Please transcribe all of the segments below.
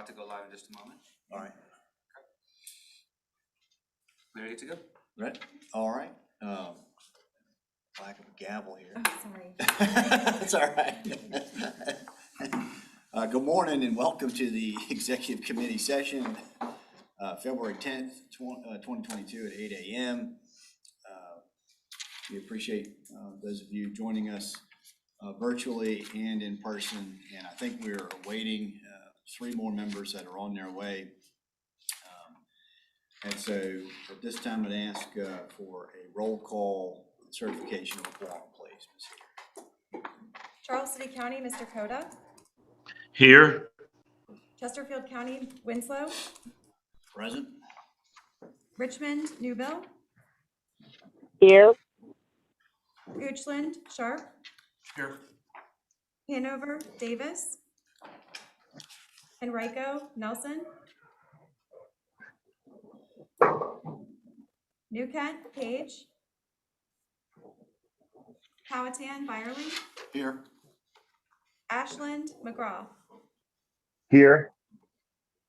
about to go live in just a moment. All right. We ready to go? Right. All right. Lack of a gavel here. Oh, sorry. That's all right. Good morning and welcome to the Executive Committee session, February 10th, 2022 at 8 a.m. We appreciate those of you joining us virtually and in person. And I think we're awaiting 3 more members that are on their way. And so at this time, I'd ask for a roll call certification of a quorum, please, Ms. Heater. Charles City County, Mr. Coda. Here. Chesterfield County, Winslow. Present. Richmond, Newville. Here. Goochland, Sharp. Here. Hanover, Davis. Henrico, Nelson. New Kent, Page. Powhatan, Byerly. Here. Ashland, McGraw. Here.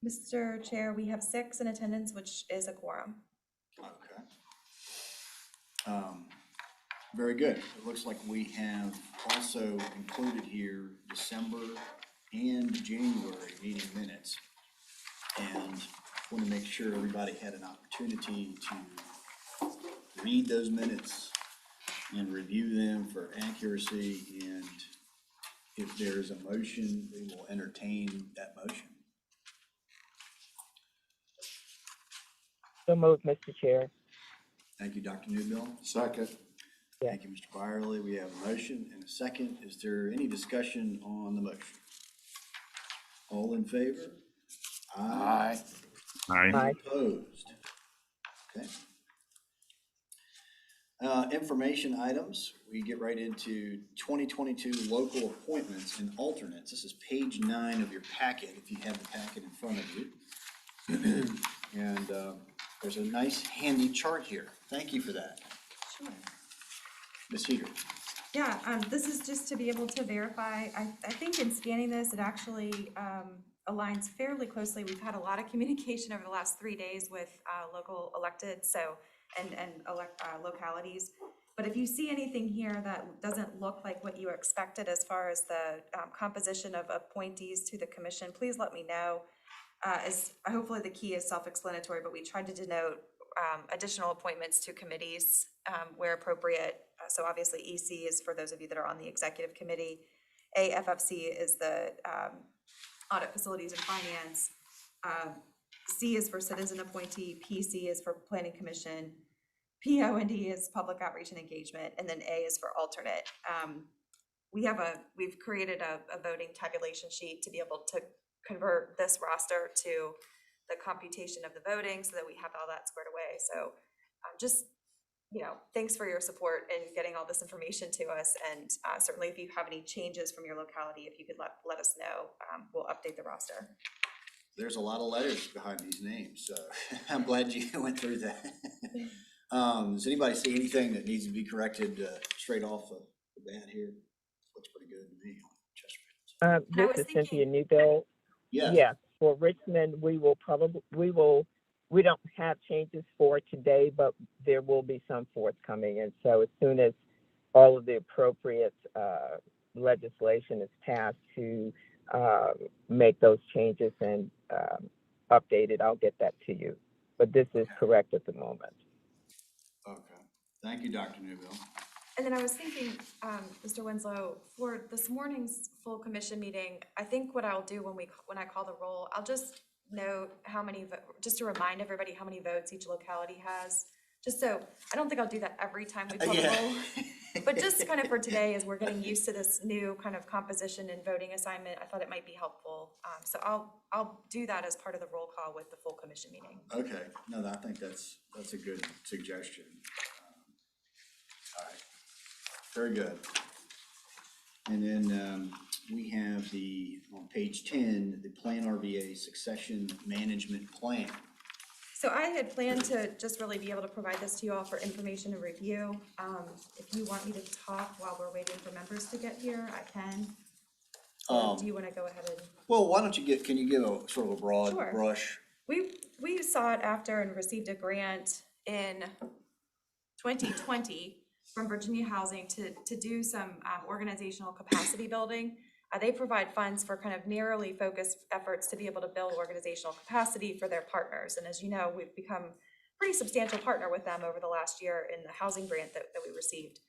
Mr. Chair, we have 6 in attendance, which is a quorum. Okay. Very good. It looks like we have also included here December and January meeting minutes. And want to make sure everybody had an opportunity to read those minutes and review them for accuracy. And if there's a motion, we will entertain that motion. So moved, Mr. Chair. Thank you, Dr. Newbill. Second. Thank you, Mr. Byerly. We have a motion and a second. Is there any discussion on the motion? All in favor? Aye. Aye. Opposed? Okay. Information items. We get right into 2022 local appointments and alternates. This is page 9 of your packet, if you have the packet in front of you. And there's a nice handy chart here. Thank you for that. Sure. Ms. Heater. Yeah, this is just to be able to verify. I think in scanning this, it actually aligns fairly closely. We've had a lot of communication over the last 3 days with local elected, and localities. But if you see anything here that doesn't look like what you expected as far as the composition of appointees to the commission, please let me know. As hopefully the key is self-explanatory, but we tried to denote additional appointments to committees where appropriate. So obviously EC is for those of you that are on the executive committee. AFFC is the audit facilities and finance. C is for citizen appointee, PC is for planning commission, POND is public outreach and engagement, and then A is for alternate. We've created a voting tabulation sheet to be able to convert this roster to the computation of the voting so that we have all that squared away. So just, thanks for your support in getting all this information to us. And certainly if you have any changes from your locality, if you could let us know, we'll update the roster. There's a lot of letters behind these names, so I'm glad you went through that. Does anybody see anything that needs to be corrected straight off the bat here? Looks pretty good to me. This is Cynthia Newbill. Yes. Yes, for Richmond, we don't have changes for today, but there will be some forthcoming. And so as soon as all of the appropriate legislation is passed to make those changes and update it, I'll get that to you. But this is correct at the moment. Okay. Thank you, Dr. Newbill. And then I was thinking, Mr. Winslow, for this morning's full commission meeting, I think what I'll do when I call the roll, I'll just note just to remind everybody how many votes each locality has. Just so, I don't think I'll do that every time we call the roll, but just kind of for today, as we're getting used to this new kind of composition and voting assignment, I thought it might be helpful. So I'll do that as part of the roll call with the full commission meeting. Okay. No, I think that's a good suggestion. All right. Very good. And then we have on page 10, the PlanRVA succession management plan. So I had planned to just really be able to provide this to you all for information and review. If you want me to talk while we're waiting for members to get here, I can. Or do you want to go ahead and? Well, why don't you can you give a sort of a broad Sure. brush? We sought after and received a grant in 2020 from Virginia Housing to do some organizational capacity building. They provide funds for kind of narrowly focused efforts to be able to build organizational capacity for their partners. And as you know, we've become a pretty substantial partner with them over the last year in the housing grant that we received.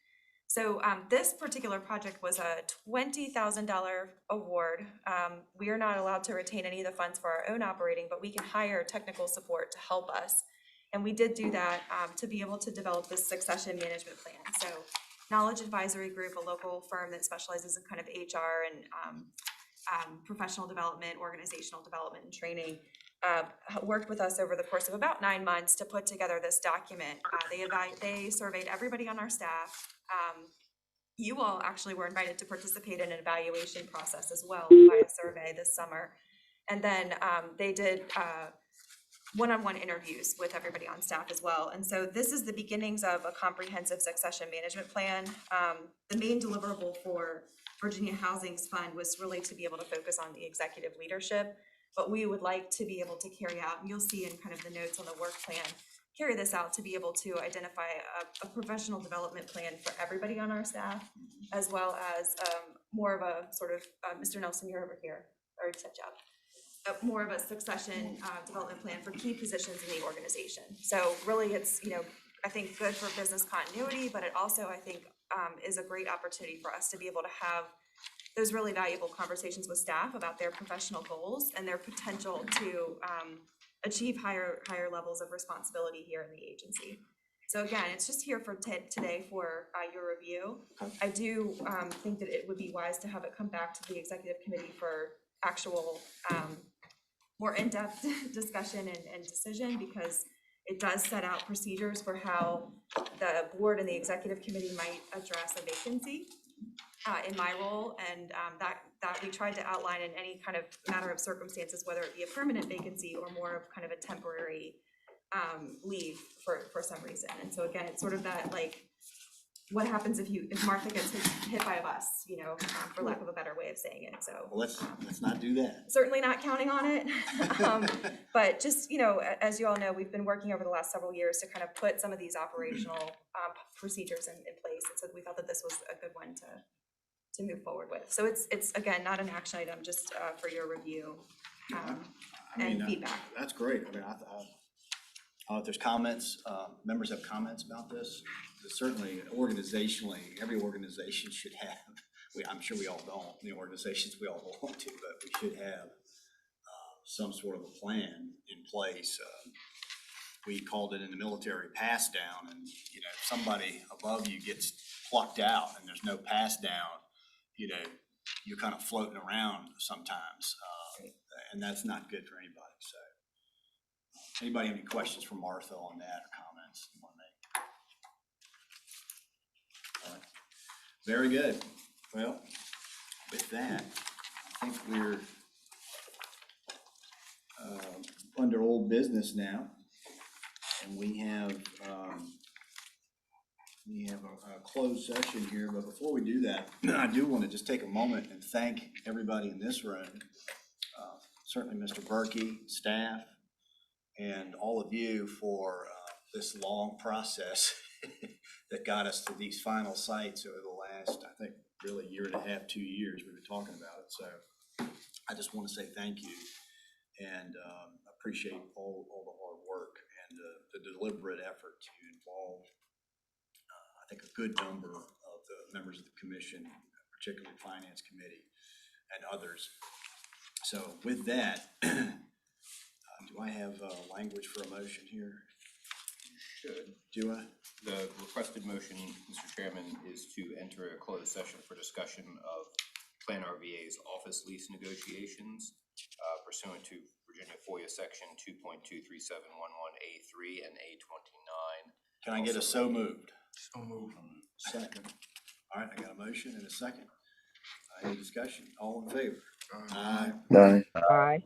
So this particular project was a $20,000 award. We are not allowed to retain any of the funds for our own operating, but we can hire technical support to help us. And we did do that to be able to develop this succession management plan. So Knowledge Advisory Group, a local firm that specializes in kind of HR and professional development, organizational development and training, worked with us over the course of about 9 months to put together this document. They surveyed everybody on our staff. You all actually were invited to participate in an evaluation process as well by a survey this summer. And then they did one-on-one interviews with everybody on staff as well. And so this is the beginnings of a comprehensive succession management plan. The main deliverable for Virginia Housing's fund was really to be able to focus on the executive leadership, but we would like to be able to carry out, and you'll see in kind of the notes on the work plan, carry this out to be able to identify a professional development plan for everybody on our staff, as well as more of a sort of, Mr. Nelson, you're over here, or touch up. More of a succession development plan for key positions in the organization. So really it's, I think good for business continuity, but it also, I think, is a great opportunity for us to be able to have those really valuable conversations with staff about their professional goals and their potential to achieve higher levels of responsibility here in the agency. So again, it's just here for today for your review. I do think that it would be wise to have it come back to the executive committee for actual more in-depth discussion and decision, because it does set out procedures for how the board and the executive committee might address a vacancy in my role, and that we tried to outline in any kind of matter of circumstances, whether it be a permanent vacancy or more of kind of a temporary leave for some reason. And so again, it's sort of that, like, what happens if Martha gets hit by a bus, for lack of a better way of saying it. So Well, let's not do that. certainly not counting on it. But just, as you all know, we've been working over the last several years to kind of put some of these operational procedures in place. And so we thought that this was a good one to move forward with. So it's again, not an action item, just for your review and feedback. That's great. I mean, if there's comments, members have comments about this. Certainly, organizationally, every organization should have. I'm sure we all don't. The organizations we all want to, but we should have some sort of a plan in place. We called it in the military pass down, and if somebody above you gets plucked out and there's no pass down, you're kind of floating around sometimes, and that's not good for anybody. So, anybody have any questions for Martha on that or comments you want to make? All right. Very good. Well, with that, I think we're under old business now, and we have a closed session here. But before we do that, I do want to just take a moment and thank everybody in this room, certainly Mr. Berkey, staff, and all of you for this long process that got us to these final sites over the last, I think, really year and a half, 2 years we've been talking about it. So I just want to say thank you and appreciate all the hard work and the deliberate effort to involve, I think, a good number of the members of the commission, particularly Finance Committee and others. So with that, do I have language for a motion here? You should. Do I? The requested motion, Mr. Chairman, is to enter a closed session for discussion of PlanRVA's office lease negotiations pursuant to Virginia FOIA Section 2.23711A3 and A29. Can I get a so moved? So moved. Second. All right, I got a motion and a second. Any discussion? All in favor? Aye. Aye.